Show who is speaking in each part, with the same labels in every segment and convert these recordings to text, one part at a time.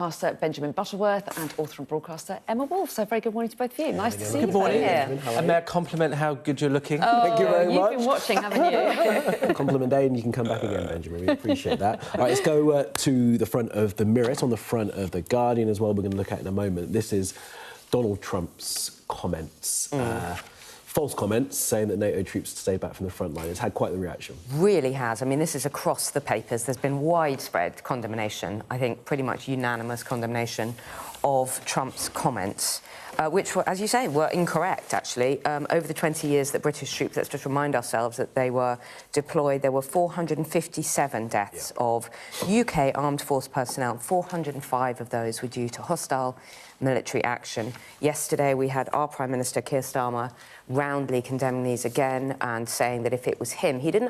Speaker 1: Pastor Benjamin Butterworth and author and broadcaster Emma Wolfe. So very good morning to both of you. Nice to see you.
Speaker 2: Good morning.
Speaker 1: Here.
Speaker 2: And may I compliment how good you're looking?
Speaker 1: Oh,
Speaker 3: thank you very much.
Speaker 1: You've been watching, haven't you?
Speaker 3: Compliment day, and you can come back again, Benjamin. We appreciate that. All right, let's go to the front of the Mirror. It's on the front of the Guardian as well. We're going to look at in a moment. This is Donald Trump's comments. False comments saying that NATO troops stay back from the front line. It's had quite the reaction.
Speaker 4: Really has. I mean, this is across the papers. There's been widespread condemnation, I think pretty much unanimous condemnation of Trump's comments, which, were, as you say, were incorrect, actually. Over the 20 years that British troops, let's just remind ourselves that they were deployed, there were 457 deaths of UK armed force personnel. 405 of those were due to hostile military action. Yesterday, we had our Prime Minister, Keir Starmer, roundly condemning these again and saying that if it was him, he didn't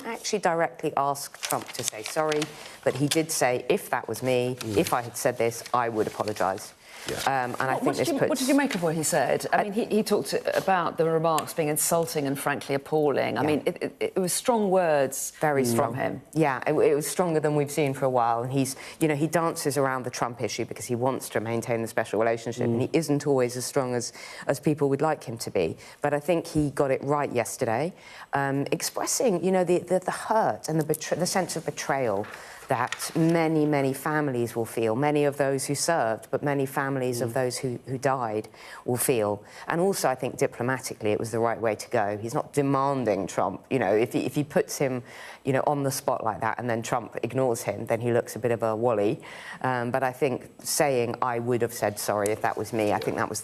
Speaker 4: actually directly ask Trump to say sorry, but he did say, if that was me, if I had said this, I would apologise.
Speaker 3: Yeah.
Speaker 4: And I think
Speaker 1: what did you make of what he said? I mean, he talked about the remarks being insulting and frankly appalling. I mean, it was strong words, very strong from him.
Speaker 4: Yeah, it was stronger than we've seen for a while. And he's, you know, he dances around the Trump issue because he wants to maintain the special relationship, and he isn't always as strong as people would like him to be. But I think he got it right yesterday, expressing, you know, the hurt and the sense of betrayal that many, many families will feel, many of those who served, but many families of those who died will feel. And also, I think, diplomatically, it was the right way to go. He's not demanding Trump. You know, if he puts him, you know, on the spot like that and then Trump ignores him, then he looks a bit of a wally. But I think saying, I would have said sorry if that was me, I think that was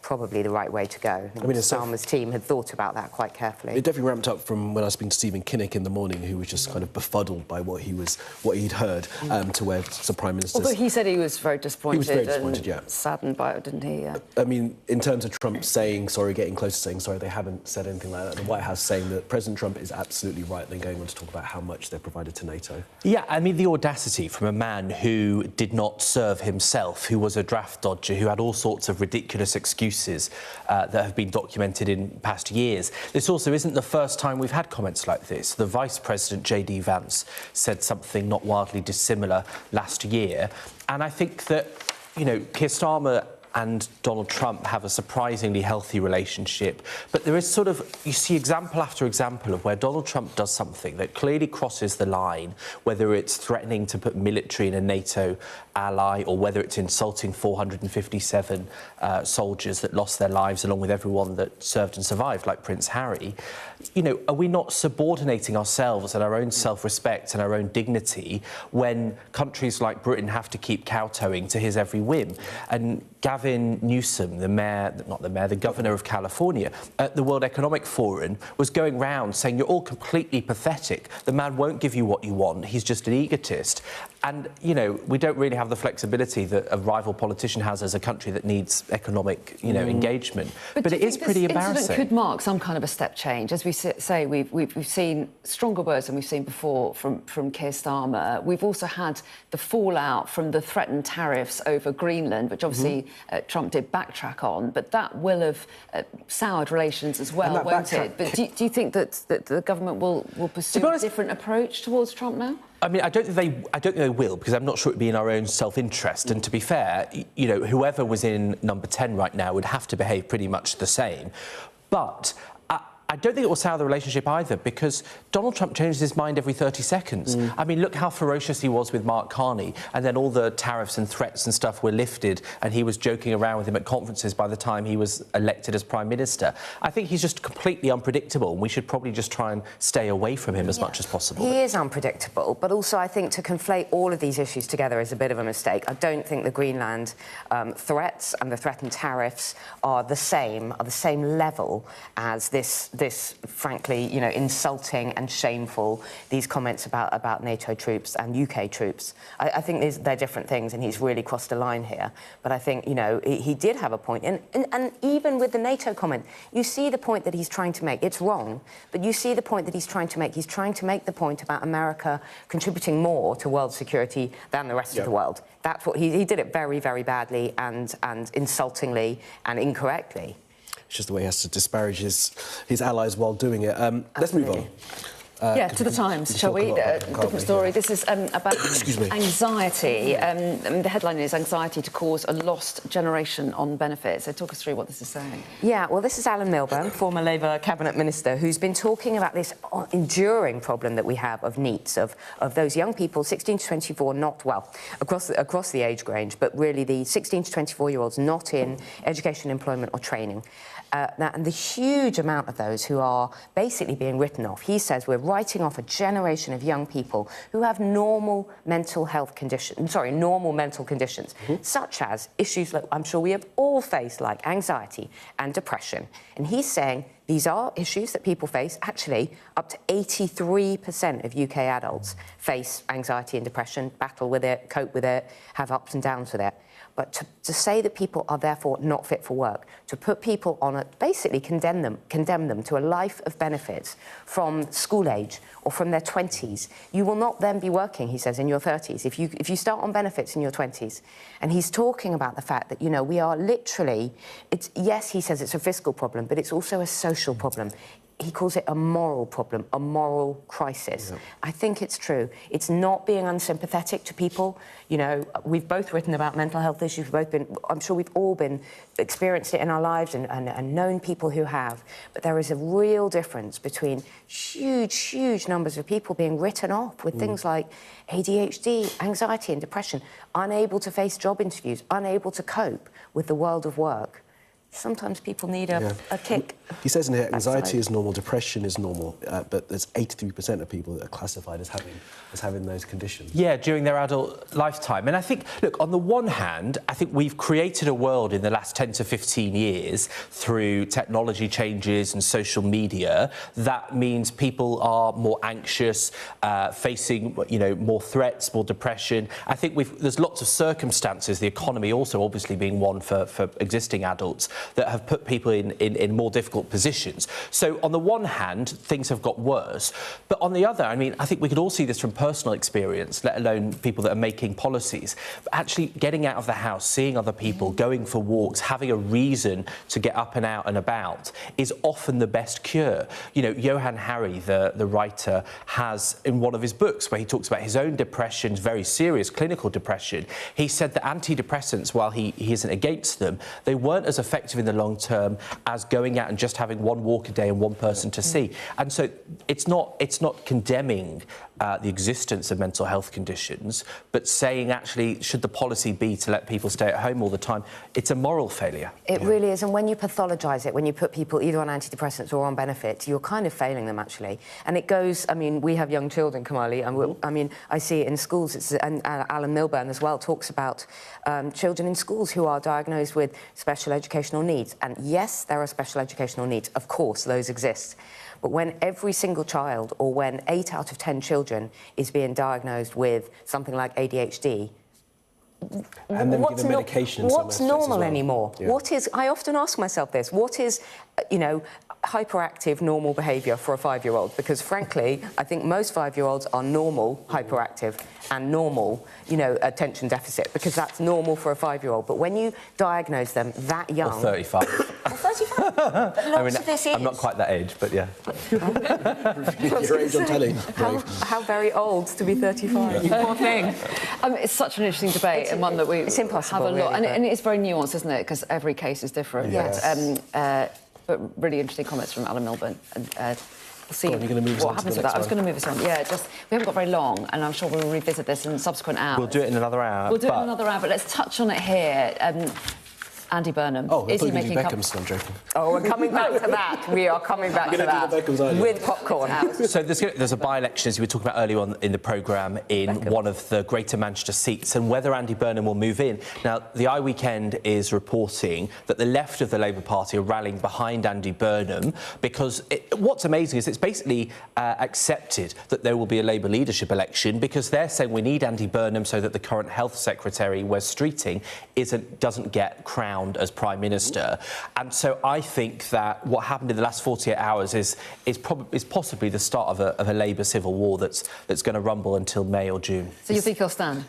Speaker 4: probably the right way to go. I mean, Starmer's team had thought about that quite carefully.
Speaker 3: It definitely ramped up from when I was speaking to Stephen Kinnock in the morning, who was just kind of befuddled by what he'd heard, to where the Prime Minister's...
Speaker 1: Although he said he was very disappointed.
Speaker 3: He was very disappointed, yeah.
Speaker 1: Saddened by it, didn't he? Yeah.
Speaker 3: I mean, in terms of Trump saying sorry, getting close to saying sorry, they haven't said anything like that. The White House saying that President Trump is absolutely right, then going on to talk about how much they've provided to NATO.
Speaker 2: Yeah, I mean, the audacity from a man who did not serve himself, who was a draft dodger, who had all sorts of ridiculous excuses that have been documented in past years. This also isn't the first time we've had comments like this. The Vice President, J.D. Vance, said something not wildly dissimilar last year. And I think that, you know, Keir Starmer and Donald Trump have a surprisingly healthy relationship. But there is sort of, you see example after example of where Donald Trump does something that clearly crosses the line, whether it's threatening to put military in a NATO ally or whether it's insulting 457 soldiers that lost their lives along with everyone that served and survived, like Prince Harry. You know, are we not subordinating ourselves and our own self-respect and our own dignity when countries like Britain have to keep kowtowing to his every whim? And Gavin Newsom, the governor of California, at the World Economic Forum, was going round saying, you're all completely pathetic. The man won't give you what you want. He's just an egotist. And, you know, we don't really have the flexibility that a rival politician has as a country that needs economic, you know, engagement. But it is pretty embarrassing.
Speaker 1: This incident could mark some kind of a step change. As we say, we've seen stronger words than we've seen before from Keir Starmer. We've also had the fallout from the threatened tariffs over Greenland, which obviously Trump did backtrack on, but that will have soured relations as well, won't it? But do you think that the government will pursue a different approach towards Trump now?
Speaker 2: I mean, I don't think they will, because I'm not sure it'd be in our own self-interest. And to be fair, you know, whoever was in number 10 right now would have to behave pretty much the same. But I don't think it will sour the relationship either, because Donald Trump changes his mind every 30 seconds. I mean, look how ferocious he was with Mark Carney, and then all the tariffs and threats and stuff were lifted, and he was joking around with him at conferences by the time he was elected as Prime Minister. I think he's just completely unpredictable, and we should probably just try and stay away from him as much as possible.
Speaker 4: He is unpredictable, but also I think to conflate all of these issues together is a bit of a mistake. I don't think the Greenland threats and the threatened tariffs are the same level as this frankly, you know, insulting and shameful, these comments about NATO troops and UK troops. I think they're different things, and he's really crossed a line here. But I think, you know, he did have a point. And even with the NATO comment, you see the point that he's trying to make. It's wrong, but you see the point that he's trying to make. He's trying to make the point about America contributing more to world security than the rest of the world. That's what he did it very, very badly and insultingly and incorrectly.
Speaker 3: It's just the way he has to disparage his allies while doing it. Let's move on.
Speaker 1: Yeah, to the Times, shall we? Different story. This is about anxiety. The headline is "Anxiety to Cause a Lost Generation on Benefits." So talk us through what this is saying.
Speaker 4: Yeah, well, this is Alan Milburn, former Labour cabinet minister, who's been talking about this enduring problem that we have of NEETs, of those young people, 16 to 24, not, well, across the age range, but really the 16 to 24-year-olds not in education, employment or training. And the huge amount of those who are basically being written off. He says we're writing off a generation of young people who have normal mental conditions, such as issues that I'm sure we have all faced, like anxiety and depression. And he's saying these are issues that people face. Actually, up to 83% of UK adults face anxiety and depression, battle with it, cope with it, have ups and downs with it. But to say that people are therefore not fit for work, to put people on basically condemn them to a life of benefits from school age or from their 20s, you will not then be working, he says, in your 30s. If you start on benefits in your 20s. And he's talking about the fact that, you know, we are literally, yes, he says it's a fiscal problem, but it's also a social problem. He calls it a moral problem, a moral crisis. Yeah. I think it's true. It's not being unsympathetic to people. You know, we've both written about mental health issues. I'm sure we've all experienced it in our lives and known people who have. But there is a real difference between huge numbers of people being written off with things like ADHD, anxiety and depression, unable to face job interviews, unable to cope with the world of work. Sometimes people need a kick.
Speaker 3: He says in here, anxiety is normal, depression is normal, but there's 83% of people that are classified as having those conditions.
Speaker 2: Yeah, during their adult lifetime. And I think, look, on the one hand, I think we've created a world in the last 10 to 15 years through technology changes and social media that means people are more anxious, facing, you know, more threats, more depression. I think there's lots of circumstances, the economy also obviously being one for existing adults, that have put people in more difficult positions. So on the one hand, things have got worse. But on the other, I mean, I think we could all see this from personal experience, let alone people that are making policies. But actually getting out of the house, seeing other people, going for walks, having a reason to get up and out and about is often the best cure. You know, Johann Hari, the writer, has in one of his books where he talks about his own depression, very serious clinical depression, he said that antidepressants, while he isn't against them, they weren't as effective in the long term as going out and just having one walk a day and one person to see. And so it's not condemning the existence of mental health conditions, but saying actually should the policy be to let people stay at home all the time? It's a moral failure.
Speaker 4: It really is. And when you pathologise it, when you put people either on antidepressants or on benefits, you're kind of failing them actually. And it goes, I mean, we have young children, Kamali, and I mean, I see it in schools, and Alan Milburn as well talks about children in schools who are diagnosed with special educational needs. And yes, there are special educational needs. Of course, those exist. But when every single child, or when 8 out of 10 children is being diagnosed with something like ADHD,
Speaker 3: and then give them medication.
Speaker 4: What's normal anymore?
Speaker 3: Yeah.
Speaker 4: What is? I often ask myself this: what is, you know, hyperactive normal behaviour for a 5-year-old? Because frankly, I think most 5-year-olds are normal hyperactive and normal, you know, attention deficit, because that's normal for a 5-year-old. But when you diagnose them that young,
Speaker 2: or 35.
Speaker 4: Or 35. But lots
Speaker 2: I mean,
Speaker 4: of this is.
Speaker 2: I'm not quite that age, but yeah.
Speaker 3: Your age on telly.
Speaker 4: How very old to be 35? You poor thing.
Speaker 1: It's such an interesting debate, and one that we
Speaker 4: it's impossible,
Speaker 1: have a lot,
Speaker 4: really,
Speaker 1: and it's very nuanced, isn't it? Because every case is different.
Speaker 4: Yes.
Speaker 1: But really interesting comments from Alan Milburn. And we'll see
Speaker 3: You're gonna move us
Speaker 1: what
Speaker 3: on to
Speaker 1: happens
Speaker 3: the
Speaker 1: with that.
Speaker 3: next
Speaker 1: I was
Speaker 3: one.
Speaker 1: going to move us on. Yeah, just we haven't got very long, and I'm sure we'll revisit this in subsequent hours.
Speaker 2: We'll do it in another hour.
Speaker 1: We'll do it in another hour, but let's touch on it here. Andy Burnham.
Speaker 3: Oh,
Speaker 1: is he making
Speaker 3: Beckham's? I'm joking.
Speaker 4: Oh, we're coming back to that. We are coming back to that with popcorn.
Speaker 2: So there's a by-election, as we were talking about earlier on in the programme, in one of the Greater Manchester seats, and whether Andy Burnham will move in. Now, the Eye Weekend is reporting that the left of the Labour Party are rallying behind Andy Burnham because what's amazing is it's basically accepted that there will be a Labour leadership election because they're saying we need Andy Burnham so that the current Health Secretary, Wes Streeting, doesn't get crowned as Prime Minister. And so I think that what happened in the last 48 hours is possibly the start of a Labour civil war that's going to rumble until May or June.
Speaker 1: So you think he'll stand?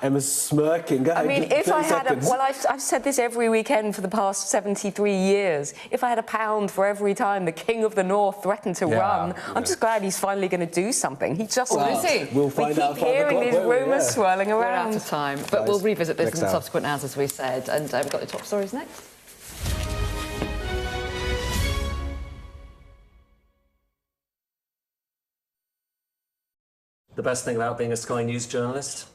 Speaker 3: Emma's smirking. Go ahead,
Speaker 4: I mean,
Speaker 3: give
Speaker 4: if
Speaker 3: 30
Speaker 4: I had
Speaker 3: seconds.
Speaker 4: well, I've said this every weekend for the past 73 years. If I had £1 for every time the King of the North threatened to run, I'm just glad he's finally going to do something. He just
Speaker 3: We'll find out
Speaker 4: we keep hearing these rumours swirling
Speaker 1: We're
Speaker 4: around.
Speaker 1: out of time, but we'll revisit this
Speaker 3: Next
Speaker 1: in
Speaker 3: hour.
Speaker 1: subsequent hours, as we said. And we've got the top stories next.
Speaker 5: The best thing about being a Sky News journalist